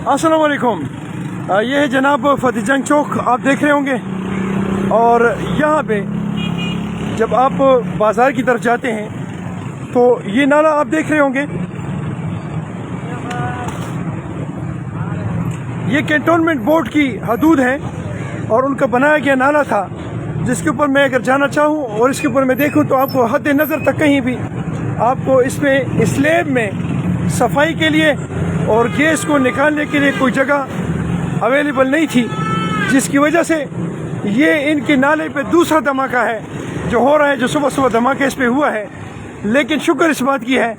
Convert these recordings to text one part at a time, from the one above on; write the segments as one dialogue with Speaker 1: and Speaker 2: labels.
Speaker 1: अस्सलाम वालेकुम। ये है जनाब फतेह जंग चौक, आप देख रहे होंगे। और यहाँ पे जब आप बाज़ार की तरफ जाते हैं तो ये नाला आप देख रहे होंगे। ये कैंटोनमेंट बोर्ड की हदूद है और उनका बनाया गया नाला था, जिसके ऊपर मैं अगर जाना चाहूँ और इसके ऊपर मैं देखूँ तो आपको हद नज़र तक कहीं भी आपको इसमें स्लैब में सफाई के लिए और गैस को निकालने के लिए कोई जगह अवेलेबल नहीं थी, जिसकी वजह से ये इनके नाले पे दूसरा धमाका है जो हो रहा है, जो सुबह सुबह धमाका इस पे हुआ है। लेकिन शुक्र इस बात की है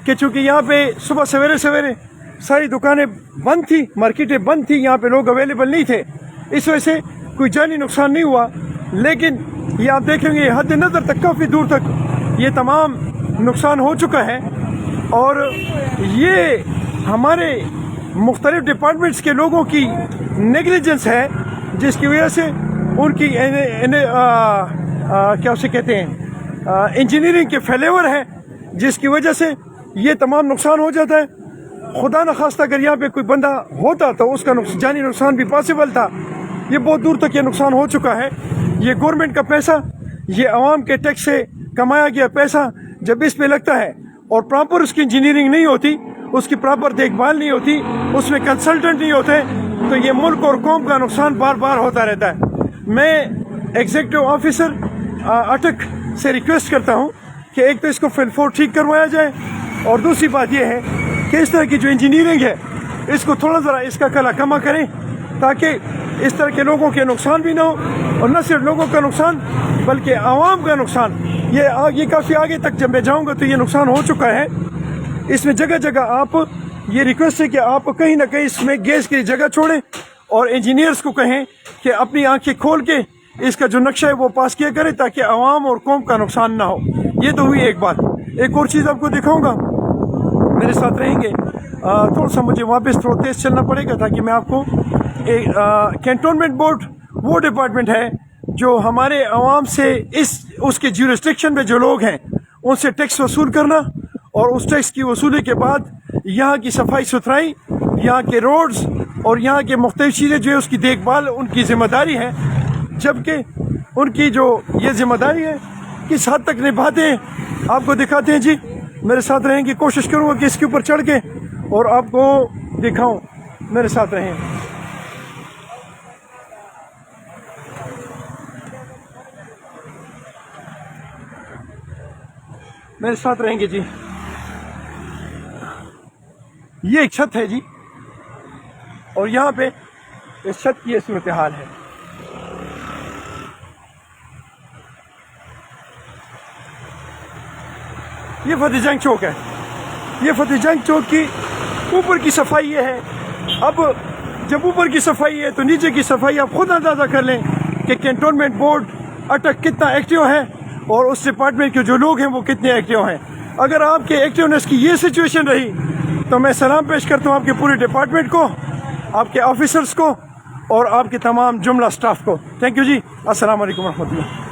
Speaker 1: कि चूँकि यहाँ पे सुबह सवेरे सवेरे सारी दुकानें बंद थी, मार्केटें बंद थी, यहाँ पे लोग अवेलेबल नहीं थे, इस वजह से कोई जानी नुकसान नहीं हुआ। लेकिन ये आप देखेंगे हद नज़र तक काफ़ी दूर तक ये तमाम नुकसान हो चुका है। और ये हमारे मुख्तलिफ डिपार्टमेंट्स के लोगों की नेग्लिजेंस है, जिसकी वजह से उनकी क्या उसे कहते हैं, इंजीनियरिंग के फेलेवर है, जिसकी वजह से ये तमाम नुकसान हो जाता है। खुदा न खास्ता अगर यहाँ पे कोई बंदा होता तो उसका जानी नुकसान भी पॉसिबल था। ये बहुत दूर तक ये नुकसान हो चुका है। ये गवर्नमेंट का पैसा, ये आवाम के टैक्स से कमाया गया पैसा जब इस पे लगता है और प्रॉपर उसकी इंजीनियरिंग नहीं होती, उसकी प्रॉपर देखभाल नहीं होती, उसमें कंसल्टेंट नहीं होते, तो ये मुल्क और कौम का नुकसान बार बार होता रहता है। मैं एग्जीक्यूटिव ऑफिसर अटक से रिक्वेस्ट करता हूँ कि एक तो इसको फिलफोर ठीक करवाया जाए, और दूसरी बात यह है कि इस तरह की जो इंजीनियरिंग है इसको थोड़ा ज़रा इसका कला कमा करें, ताकि इस तरह के लोगों के नुकसान भी ना हो, और न सिर्फ लोगों का नुकसान बल्कि आवाम का नुकसान। ये काफ़ी आगे तक जब मैं जाऊँगा तो ये नुकसान हो चुका है। इसमें जगह जगह आप ये रिक्वेस्ट है कि आप कहीं ना कहीं इसमें गैस की जगह छोड़ें और इंजीनियर्स को कहें कि अपनी आंखें खोल के इसका जो नक्शा है वो पास किया करें, ताकि आवाम और कौम का नुकसान ना हो। ये तो हुई एक बात। एक और चीज़ आपको दिखाऊंगा, मेरे साथ रहेंगे। थोड़ा सा मुझे वापस थोड़ा तेज़ चलना पड़ेगा ताकि मैं आपको कैंटोनमेंट बोर्ड वो डिपार्टमेंट है जो हमारे आवाम से उसके ज्यूरिस्डिक्शन में जो लोग हैं उनसे टैक्स वसूल करना, और उस टैक्स की वसूली के बाद यहाँ की सफाई सुथराई, यहाँ के रोड्स और यहाँ के मुख्तलिफ चीज़ें जो है उसकी देखभाल उनकी ज़िम्मेदारी है। जबकि उनकी जो ये ज़िम्मेदारी है किस हद तक निभाते हैं आपको दिखाते हैं। जी मेरे साथ रहेंगे, कोशिश करूँगा कि इसके ऊपर चढ़ के और आपको दिखाऊँ। मेरे साथ रहें। मेरे साथ रहेंगे जी। ये एक छत है जी, और यहाँ पे इस छत की ये सूरत हाल है। ये फतेह जंग चौक है। ये फतेह जंग चौक की ऊपर की सफाई ये है। अब जब ऊपर की सफाई है तो नीचे की सफाई आप खुद अंदाज़ा कर लें कि कैंटोनमेंट बोर्ड अटक कितना एक्टिव है और उस डिपार्टमेंट के जो लोग हैं वो कितने एक्टिव हैं। अगर आपके एक्टिवनेस की ये सिचुएशन रही तो मैं सलाम पेश करता हूँ आपके पूरे डिपार्टमेंट को, आपके ऑफिसर्स को और आपके तमाम जुमला स्टाफ को। थैंक यू जी। अस्सलाम वालेकुम रहमतुल्लाह।